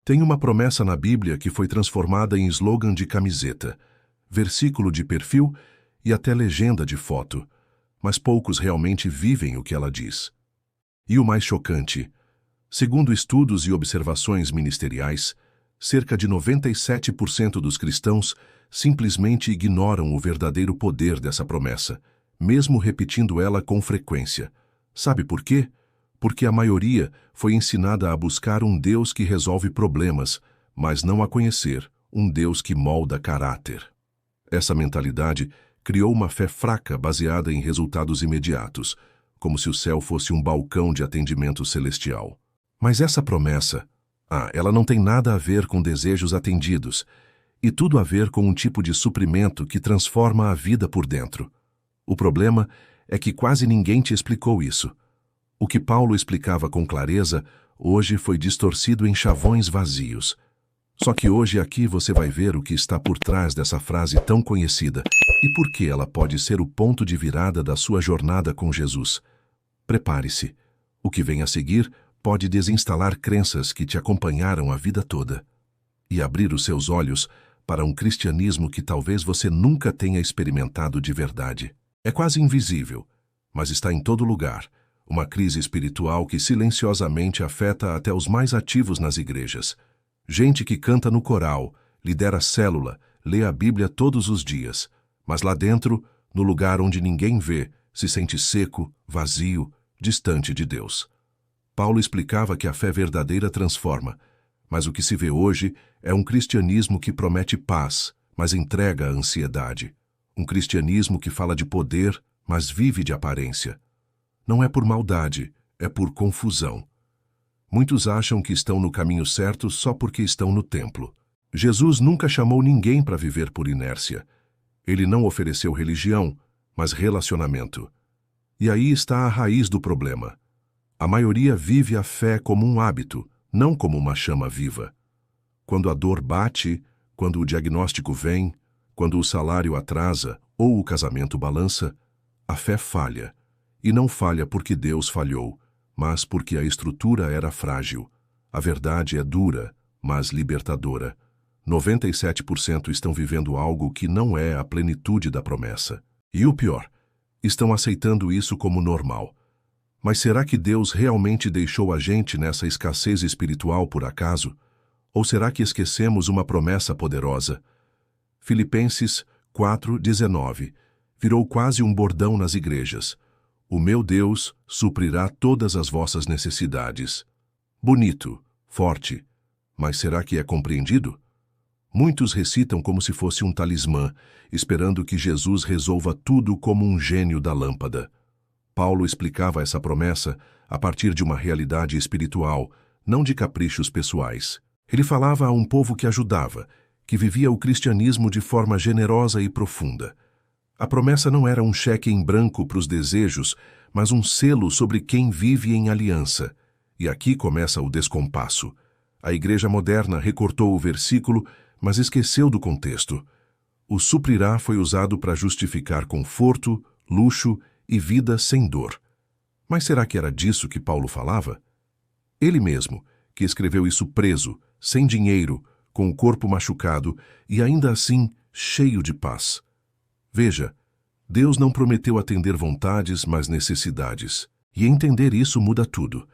Tem uma promessa na Bíblia que foi transformada em slogan de camiseta, versículo de perfil e até legenda de foto, mas poucos realmente vivem o que ela diz. E o mais chocante, segundo estudos e observações ministeriais, cerca de 97% dos cristãos simplesmente ignoram o verdadeiro poder dessa promessa, mesmo repetindo ela com frequência. Sabe por quê? Porque a maioria foi ensinada a buscar um Deus que resolve problemas, mas não a conhecer um Deus que molda caráter. Essa mentalidade criou uma fé fraca baseada em resultados imediatos, como se o céu fosse um balcão de atendimento celestial. Mas essa promessa, ela não tem nada a ver com desejos atendidos, e tudo a ver com um tipo de suprimento que transforma a vida por dentro. O problema é que quase ninguém te explicou isso. O que Paulo explicava com clareza, hoje foi distorcido em chavões vazios. Só que hoje aqui você vai ver o que está por trás dessa frase tão conhecida e por que ela pode ser o ponto de virada da sua jornada com Jesus. Prepare-se. O que vem a seguir pode desinstalar crenças que te acompanharam a vida toda e abrir os seus olhos para um cristianismo que talvez você nunca tenha experimentado de verdade. É quase invisível, mas está em todo lugar. Uma crise espiritual que silenciosamente afeta até os mais ativos nas igrejas. Gente que canta no coral, lidera célula, lê a Bíblia todos os dias, mas lá dentro, no lugar onde ninguém vê, se sente seco, vazio, distante de Deus. Paulo explicava que a fé verdadeira transforma, mas o que se vê hoje é um cristianismo que promete paz, mas entrega a ansiedade. Um cristianismo que fala de poder, mas vive de aparência. Não é por maldade, é por confusão. Muitos acham que estão no caminho certo só porque estão no templo. Jesus nunca chamou ninguém para viver por inércia. Ele não ofereceu religião, mas relacionamento. E aí está a raiz do problema. A maioria vive a fé como um hábito, não como uma chama viva. Quando a dor bate, quando o diagnóstico vem, quando o salário atrasa ou o casamento balança, a fé falha. E não falha porque Deus falhou, mas porque a estrutura era frágil. A verdade é dura, mas libertadora. 97% estão vivendo algo que não é a plenitude da promessa. E o pior, estão aceitando isso como normal. Mas será que Deus realmente deixou a gente nessa escassez espiritual por acaso? Ou será que esquecemos uma promessa poderosa? Filipenses 4:19 virou quase um bordão nas igrejas. O meu Deus suprirá todas as vossas necessidades. Bonito, forte, mas será que é compreendido? Muitos recitam como se fosse um talismã, esperando que Jesus resolva tudo como um gênio da lâmpada. Paulo explicava essa promessa a partir de uma realidade espiritual, não de caprichos pessoais. Ele falava a um povo que ajudava, que vivia o cristianismo de forma generosa e profunda. A promessa não era um cheque em branco para os desejos, mas um selo sobre quem vive em aliança. E aqui começa o descompasso. A igreja moderna recortou o versículo, mas esqueceu do contexto. O suprirá foi usado para justificar conforto, luxo e vida sem dor. Mas será que era disso que Paulo falava? Ele mesmo, que escreveu isso preso, sem dinheiro, com o corpo machucado e ainda assim cheio de paz. Veja, Deus não prometeu atender vontades, mas necessidades. E entender isso muda tudo.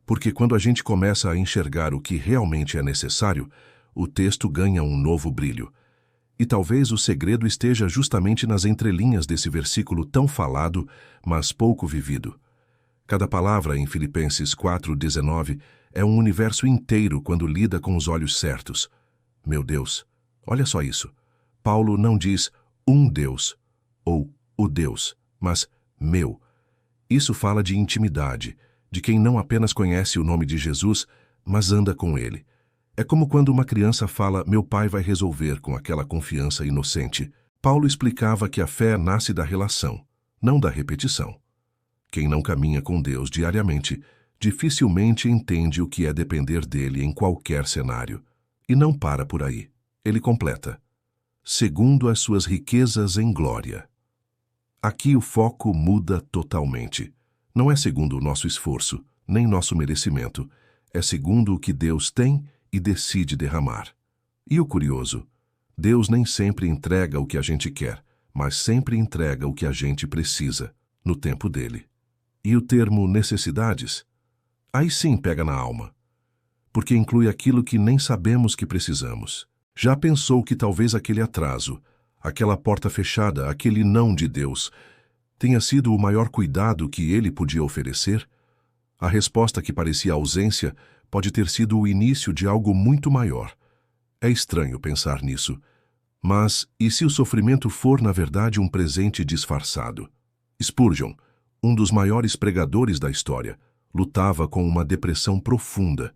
Porque quando a gente começa a enxergar o que realmente é necessário, o texto ganha um novo brilho. E talvez o segredo esteja justamente nas entrelinhas desse versículo tão falado, mas pouco vivido. Cada palavra em Filipenses 4:19 é um universo inteiro quando lida com os olhos certos. Meu Deus, olha só isso. Paulo não diz um Deus ou o Deus, mas meu. Isso fala de intimidade, de quem não apenas conhece o nome de Jesus, mas anda com ele. É como quando uma criança fala, meu pai vai resolver, com aquela confiança inocente. Paulo explicava que a fé nasce da relação, não da repetição. Quem não caminha com Deus diariamente, dificilmente entende o que é depender dele em qualquer cenário. E não para por aí. Ele completa. Segundo as suas riquezas em glória. Aqui o foco muda totalmente. Não é segundo o nosso esforço, nem nosso merecimento. É segundo o que Deus tem e decide derramar. E o curioso, Deus nem sempre entrega o que a gente quer, mas sempre entrega o que a gente precisa, no tempo dele. E o termo necessidades? Aí sim pega na alma, porque inclui aquilo que nem sabemos que precisamos. Já pensou que talvez aquele atraso, aquela porta fechada, aquele não de Deus, tenha sido o maior cuidado que ele podia oferecer? A resposta que parecia ausência pode ter sido o início de algo muito maior. É estranho pensar nisso, mas e se o sofrimento for, na verdade, um presente disfarçado? Spurgeon, um dos maiores pregadores da história, lutava com uma depressão profunda.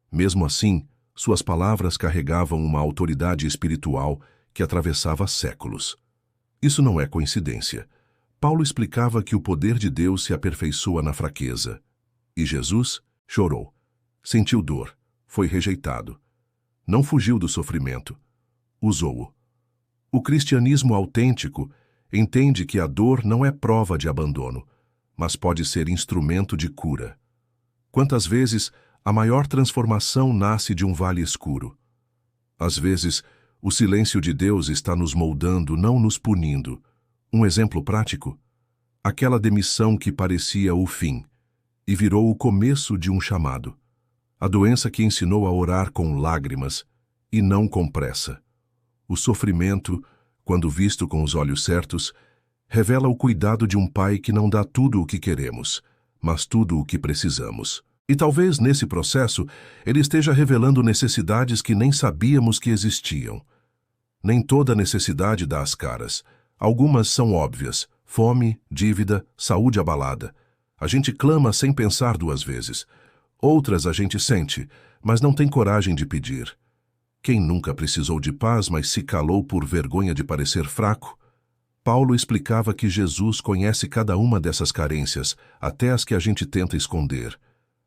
Mesmo assim, suas palavras carregavam uma autoridade espiritual que atravessava séculos. Isso não é coincidência. Paulo explicava que o poder de Deus se aperfeiçoa na fraqueza. E Jesus chorou, sentiu dor, foi rejeitado. Não fugiu do sofrimento, usou-o. O cristianismo autêntico entende que a dor não é prova de abandono, mas pode ser instrumento de cura. Quantas vezes a maior transformação nasce de um vale escuro? Às vezes, o silêncio de Deus está nos moldando, não nos punindo. Um exemplo prático? Aquela demissão que parecia o fim e virou o começo de um chamado. A doença que ensinou a orar com lágrimas e não com pressa. O sofrimento, quando visto com os olhos certos, revela o cuidado de um pai que não dá tudo o que queremos, mas tudo o que precisamos. E talvez, nesse processo, ele esteja revelando necessidades que nem sabíamos que existiam. Nem toda necessidade dá as caras. Algumas são óbvias: fome, dívida, saúde abalada. A gente clama sem pensar duas vezes. Outras a gente sente, mas não tem coragem de pedir. Quem nunca precisou de paz, mas se calou por vergonha de parecer fraco? Paulo explicava que Jesus conhece cada uma dessas carências, até as que a gente tenta esconder.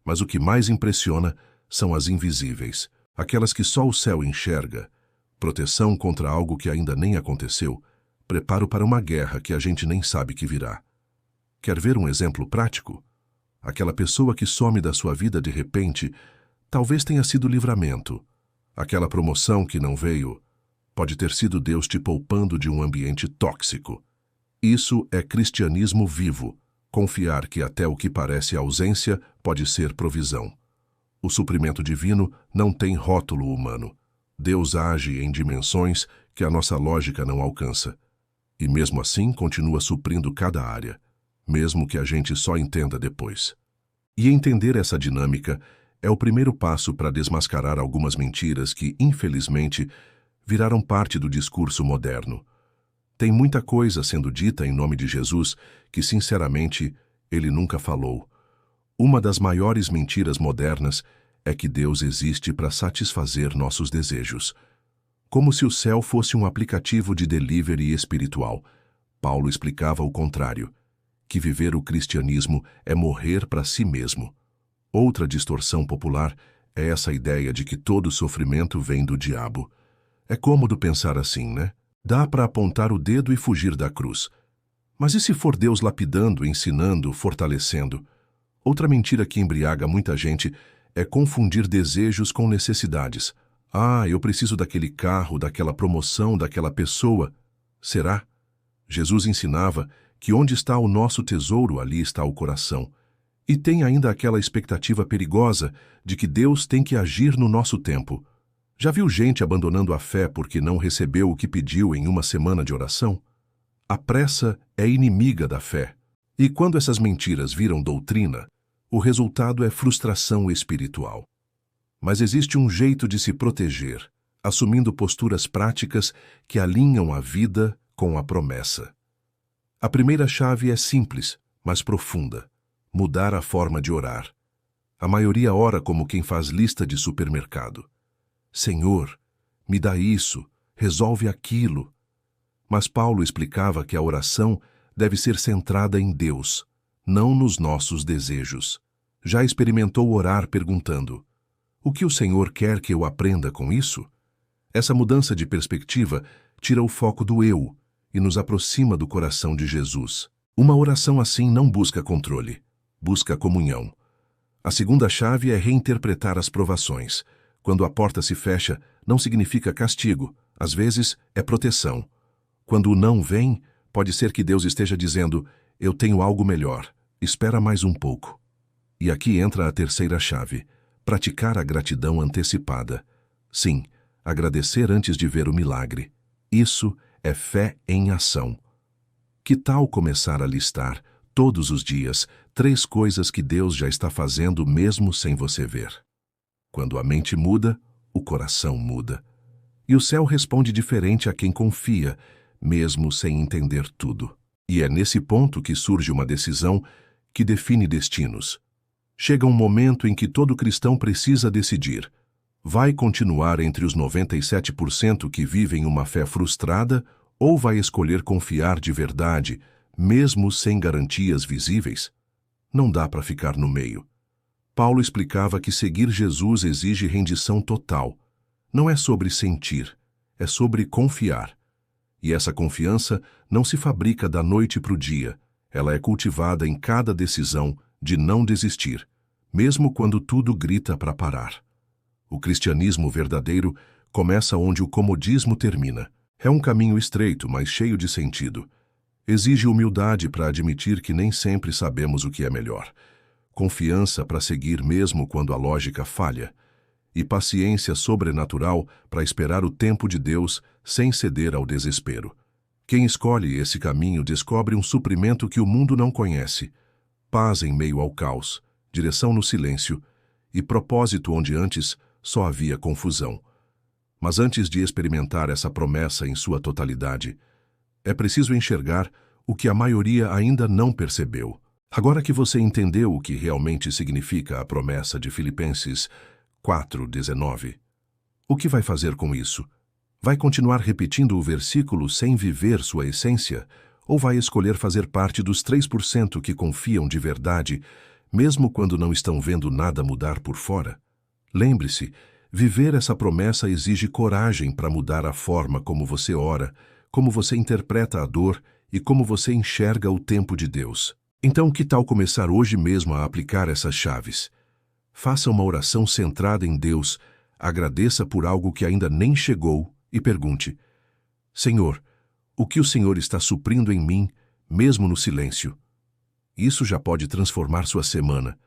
Mas o que mais impressiona são as invisíveis, aquelas que só o céu enxerga. Proteção contra algo que ainda nem aconteceu, preparo para uma guerra que a gente nem sabe que virá. Quer ver um exemplo prático? Aquela pessoa que some da sua vida de repente, talvez tenha sido livramento. Aquela promoção que não veio, pode ter sido Deus te poupando de um ambiente tóxico. Isso é cristianismo vivo, confiar que até o que parece ausência pode ser provisão. O suprimento divino não tem rótulo humano. Deus age em dimensões que a nossa lógica não alcança. E mesmo assim continua suprindo cada área, mesmo que a gente só entenda depois. E entender essa dinâmica é o primeiro passo para desmascarar algumas mentiras que, infelizmente, viraram parte do discurso moderno. Tem muita coisa sendo dita em nome de Jesus que, sinceramente, ele nunca falou. Uma das maiores mentiras modernas é que Deus existe para satisfazer nossos desejos. Como se o céu fosse um aplicativo de delivery espiritual. Paulo explicava o contrário, que viver o cristianismo é morrer para si mesmo. Outra distorção popular é essa ideia de que todo sofrimento vem do diabo. É cômodo pensar assim, né? Dá para apontar o dedo e fugir da cruz. Mas e se for Deus lapidando, ensinando, fortalecendo? Outra mentira que embriaga muita gente é confundir desejos com necessidades. Ah, eu preciso daquele carro, daquela promoção, daquela pessoa. Será? Jesus ensinava que onde está o nosso tesouro, ali está o coração. E tem ainda aquela expectativa perigosa de que Deus tem que agir no nosso tempo. Já viu gente abandonando a fé porque não recebeu o que pediu em uma semana de oração? A pressa é inimiga da fé. E quando essas mentiras viram doutrina, o resultado é frustração espiritual. Mas existe um jeito de se proteger, assumindo posturas práticas que alinham a vida com a promessa. A primeira chave é simples, mas profunda: mudar a forma de orar. A maioria ora como quem faz lista de supermercado. Senhor, me dá isso, resolve aquilo. Mas Paulo explicava que a oração deve ser centrada em Deus, não nos nossos desejos. Já experimentou orar perguntando: o que o Senhor quer que eu aprenda com isso? Essa mudança de perspectiva tira o foco do eu e nos aproxima do coração de Jesus. Uma oração assim não busca controle, busca comunhão. A segunda chave é reinterpretar as provações. Quando a porta se fecha, não significa castigo, às vezes é proteção. Quando o não vem, pode ser que Deus esteja dizendo: eu tenho algo melhor, espera mais um pouco. E aqui entra a terceira chave: praticar a gratidão antecipada. Sim, agradecer antes de ver o milagre. Isso é fé em ação. Que tal começar a listar, todos os dias, 3 coisas que Deus já está fazendo mesmo sem você ver? Quando a mente muda, o coração muda. E o céu responde diferente a quem confia, mesmo sem entender tudo. E é nesse ponto que surge uma decisão que define destinos. Chega um momento em que todo cristão precisa decidir: vai continuar entre os 97% que vivem uma fé frustrada ou vai escolher confiar de verdade, mesmo sem garantias visíveis? Não dá para ficar no meio. Paulo explicava que seguir Jesus exige rendição total. Não é sobre sentir, é sobre confiar. E essa confiança não se fabrica da noite para o dia, ela é cultivada em cada decisão de não desistir, mesmo quando tudo grita para parar. O cristianismo verdadeiro começa onde o comodismo termina. É um caminho estreito, mas cheio de sentido. Exige humildade para admitir que nem sempre sabemos o que é melhor. Confiança para seguir mesmo quando a lógica falha. E paciência sobrenatural para esperar o tempo de Deus sem ceder ao desespero. Quem escolhe esse caminho descobre um suprimento que o mundo não conhece: paz em meio ao caos, direção no silêncio e propósito onde antes só havia confusão. Mas antes de experimentar essa promessa em sua totalidade, é preciso enxergar o que a maioria ainda não percebeu. Agora que você entendeu o que realmente significa a promessa de Filipenses 4:19, o que vai fazer com isso? Vai continuar repetindo o versículo sem viver sua essência? Ou vai escolher fazer parte dos 3% que confiam de verdade, mesmo quando não estão vendo nada mudar por fora? Lembre-se, viver essa promessa exige coragem para mudar a forma como você ora, como você interpreta a dor e como você enxerga o tempo de Deus. Então, que tal começar hoje mesmo a aplicar essas chaves? Faça uma oração centrada em Deus, agradeça por algo que ainda nem chegou e pergunte: Senhor, o que o Senhor está suprindo em mim, mesmo no silêncio? Isso já pode transformar sua semana.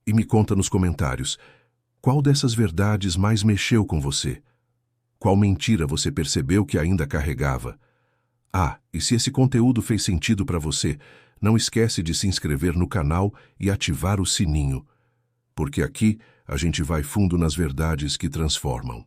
E me conta nos comentários: qual dessas verdades mais mexeu com você? Qual mentira você percebeu que ainda carregava? Ah, e se esse conteúdo fez sentido para você, não esquece de se inscrever no canal e ativar o sininho, porque aqui a gente vai fundo nas verdades que transformam.